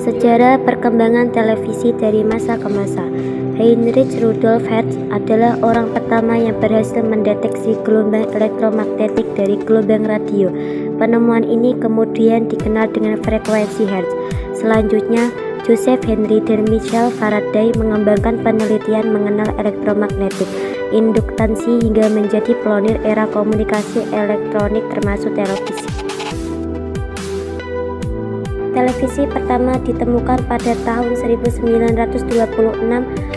Sejarah perkembangan televisi dari masa ke masa. Heinrich Rudolf Hertz adalah orang pertama yang berhasil mendeteksi gelombang elektromagnetik dari gelombang radio. Penemuan ini kemudian dikenal dengan frekuensi Hertz. Selanjutnya, Joseph Henry dan Michael Faraday mengembangkan penelitian mengenal elektromagnetik, induktansi hingga menjadi pionir era komunikasi elektronik termasuk televisi. Televisi pertama ditemukan pada tahun 1926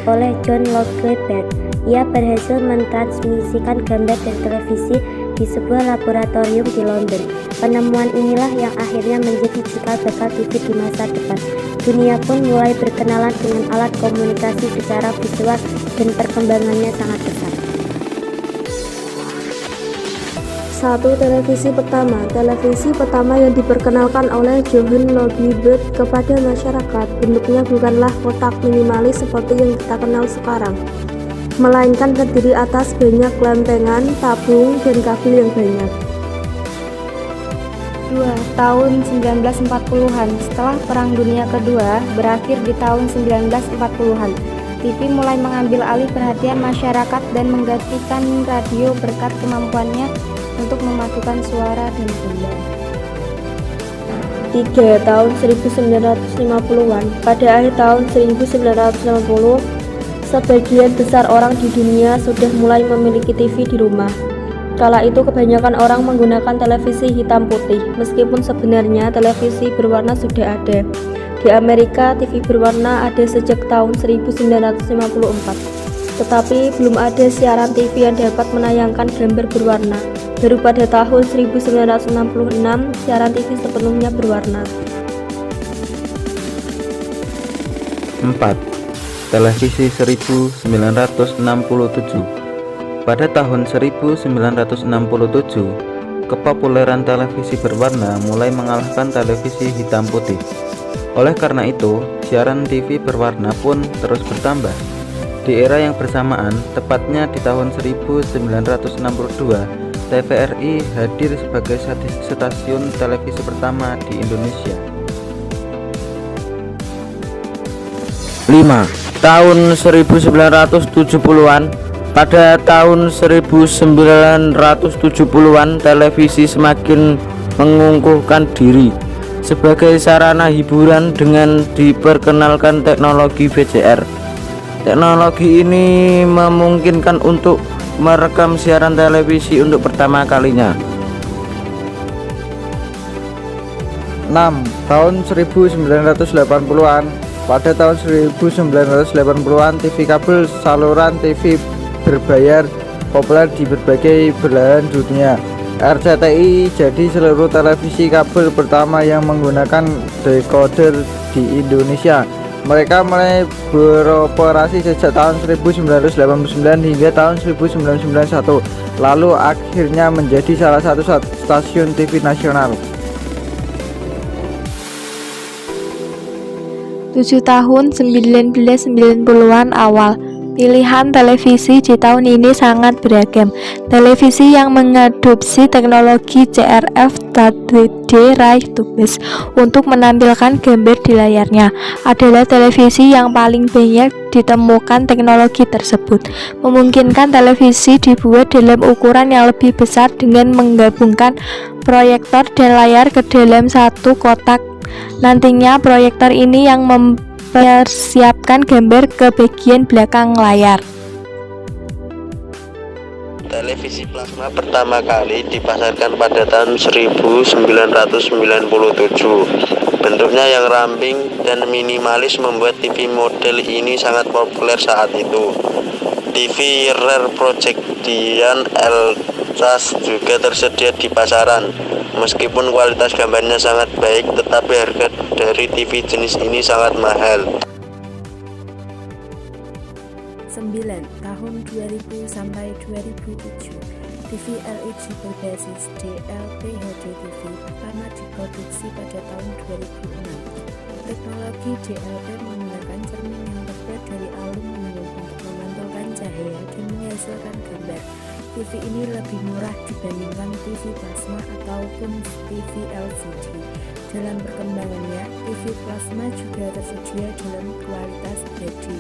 oleh John Logie Baird. Ia berhasil mentransmisikan gambar dari televisi di sebuah laboratorium di London. Penemuan inilah yang akhirnya menjadi cikal bakal TV di masa depan. Dunia pun mulai berkenalan dengan alat komunikasi secara visual dan perkembangannya sangat pesat. 1. Televisi pertama yang diperkenalkan oleh Johann Logie Baird kepada masyarakat bentuknya bukanlah kotak minimalis seperti yang kita kenal sekarang, melainkan terdiri atas banyak lempengan, tabung, dan kabel yang banyak. 2. Tahun 1940-an, setelah Perang Dunia Kedua berakhir di tahun 1940-an, TV mulai mengambil alih perhatian masyarakat dan menggantikan radio berkat kemampuannya untuk mematukan suara dan benda. 3. Tahun 1950-an, pada akhir tahun 1950, sebagian besar orang di dunia sudah mulai memiliki TV di rumah. Kala itu kebanyakan orang menggunakan televisi hitam putih, meskipun sebenarnya televisi berwarna sudah ada. Di Amerika, TV berwarna ada sejak tahun 1954, tetapi belum ada siaran TV yang dapat menayangkan gambar berwarna. Baru pada tahun 1966, siaran TV sepenuhnya berwarna. 4. Televisi 1967. Pada tahun 1967, kepopuleran televisi berwarna mulai mengalahkan televisi hitam putih. Oleh karena itu, siaran TV berwarna pun terus bertambah. Di era yang bersamaan, tepatnya di tahun 1962, TVRI hadir sebagai stasiun televisi pertama di Indonesia. 5. Tahun 1970-an. Pada tahun 1970-an, televisi semakin mengukuhkan diri sebagai sarana hiburan dengan diperkenalkan teknologi VCR. Teknologi ini memungkinkan untuk merekam siaran televisi untuk pertama kalinya. 6. Tahun 1980-an. Pada tahun 1980-an, TV kabel saluran TV berbayar populer di berbagai belahan dunia. RCTI jadi seluruh televisi kabel pertama yang menggunakan decoder di Indonesia. Mereka mulai beroperasi sejak tahun 1989 hingga tahun 1991, lalu akhirnya menjadi salah satu stasiun TV nasional. 7 tahun 1990-an awal. Pilihan televisi di tahun ini sangat beragam. Televisi yang mengadopsi teknologi CRF HD Raw to Base untuk menampilkan gambar di layarnya adalah televisi yang paling banyak ditemukan. Teknologi tersebut memungkinkan televisi dibuat dalam ukuran yang lebih besar dengan menggabungkan proyektor dan layar ke dalam satu kotak. Nantinya proyektor ini yang mempersiapkan gambar ke bagian belakang layar. Televisi plasma pertama kali dipasarkan pada tahun 1997. Bentuknya yang ramping dan minimalis membuat TV model ini sangat populer saat itu. TV Rare Projection LCAS juga tersedia di pasaran. Meskipun kualitas gambarnya sangat baik, tetapi harga dari TV jenis ini sangat mahal. 9. Tahun 2000 sampai 2007, TV LED berbasis DLP HDTV pertama diproduksi pada tahun 2006. Teknologi DLP menggunakan cermin yang terbuat dari aluminium untuk memantulkan cahaya dan menghasilkan gambar. TV ini lebih murah dibandingkan TV plasma ataupun TV LCD. Dalam perkembangannya, TV plasma juga tersedia dalam kualitas HD.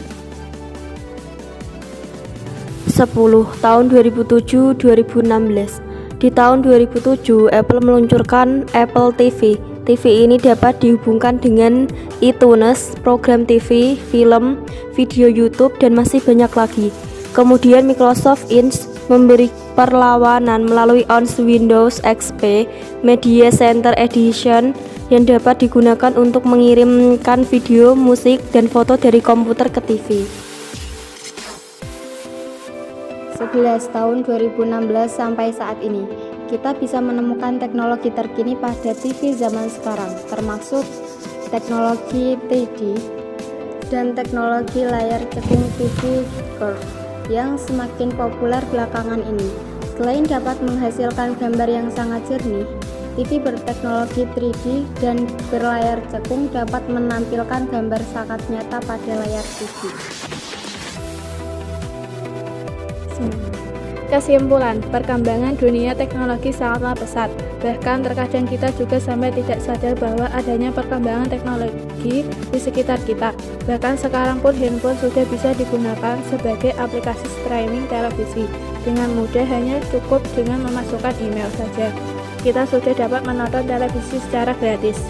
10. Tahun 2007-2016. Di tahun 2007, Apple meluncurkan Apple TV. TV ini dapat dihubungkan dengan iTunes, program TV, film, video YouTube, dan masih banyak lagi. Kemudian Microsoft Inc. memberi perlawanan melalui OS Windows XP Media Center Edition yang dapat digunakan untuk mengirimkan video, musik, dan foto dari komputer ke TV. 11 tahun 2016 sampai saat ini, kita bisa menemukan teknologi terkini pada TV zaman sekarang, termasuk teknologi 3D dan teknologi layar cekung TV curve yang semakin populer belakangan ini. Selain dapat menghasilkan gambar yang sangat jernih, TV berteknologi 3D dan berlayar cekung dapat menampilkan gambar sangat nyata pada layar TV. Kesimpulan, perkembangan dunia teknologi sangatlah pesat. Bahkan terkadang kita juga sampai tidak sadar bahwa adanya perkembangan teknologi di sekitar kita. Bahkan sekarang pun handphone sudah bisa digunakan sebagai aplikasi streaming televisi. Dengan mudah, hanya cukup dengan memasukkan email saja. Kita sudah dapat menonton televisi secara gratis.